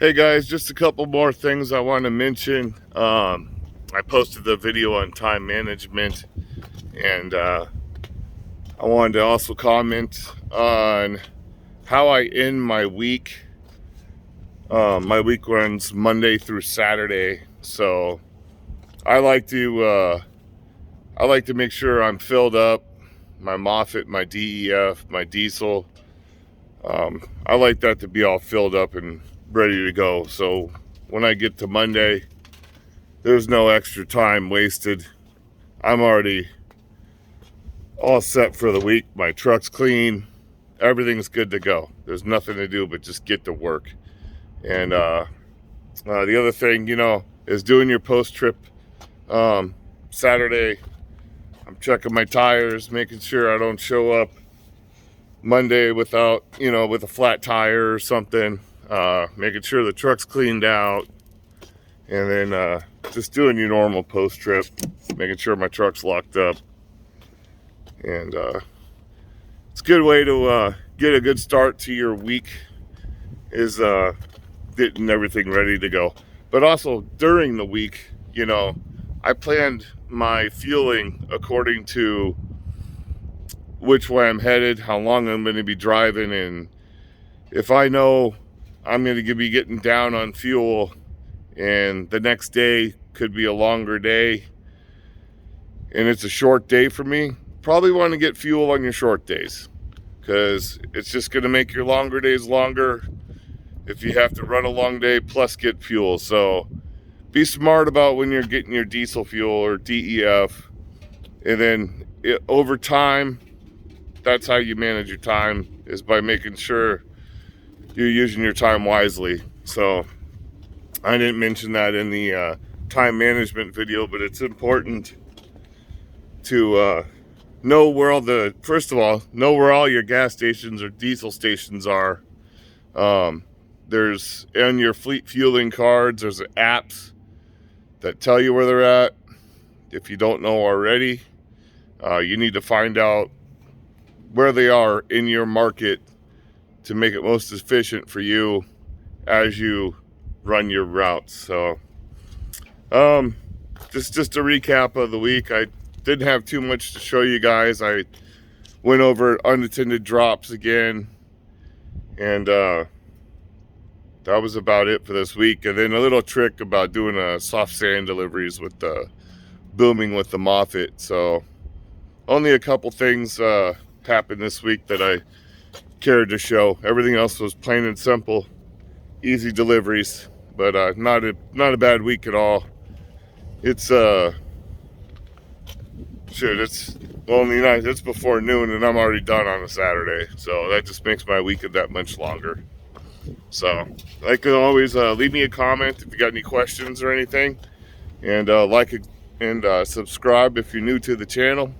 Hey guys, just a couple more things I want to mention. I posted the video on time management, and I wanted to also comment on how I end my week. My week runs Monday through Saturday, so I like to make sure I'm filled up. My Moffett, my DEF, my diesel. I like that to be all filled up and ready to go. So when I get to Monday, there's no extra time wasted. I'm already all set for the week. My truck's clean. Everything's good to go. There's nothing to do but just get to work. And the other thing, is doing your post-trip Saturday. I'm checking my tires, making sure I don't show up Monday without, with a flat tire or something. Making sure the truck's cleaned out. And then just doing your normal post-trip, making sure my truck's locked up. And it's a good way to get a good start to your week is getting everything ready to go. But also during the week, I planned my fueling according to which way I'm headed, how long I'm going to be driving, and if I know I'm going to be getting down on fuel and the next day could be a longer day and it's a short day for me, probably want to get fuel on your short days, because it's just going to make your longer days longer if you have to run a long day plus get fuel. So be smart about when you're getting your diesel fuel or DEF, and then over time, that's how you manage your time, is by making sure you're using your time wisely. So I didn't mention that in the time management video, but it's important to know where all your gas stations or diesel stations are. There's on your fleet fueling cards, there's apps that tell you where they're at. If you don't know already, you need to find out where they are in your market to make it most efficient for you as you run your routes. So just a recap of the week. I didn't have too much to show you guys. I went over unattended drops again, and that was about it for this week. And then a little trick about doing soft sand deliveries with the booming with the Moffett. So only a couple things happened this week that I cared to show. Everything else was plain and simple, easy deliveries, but not a bad week at all. It's it's before noon and I'm already done on a Saturday, so that just makes my week that much longer. So like always, leave me a comment if you got any questions or anything, and like and subscribe if you're new to the channel.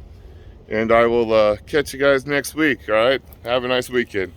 And I will catch you guys next week. All right, have a nice weekend.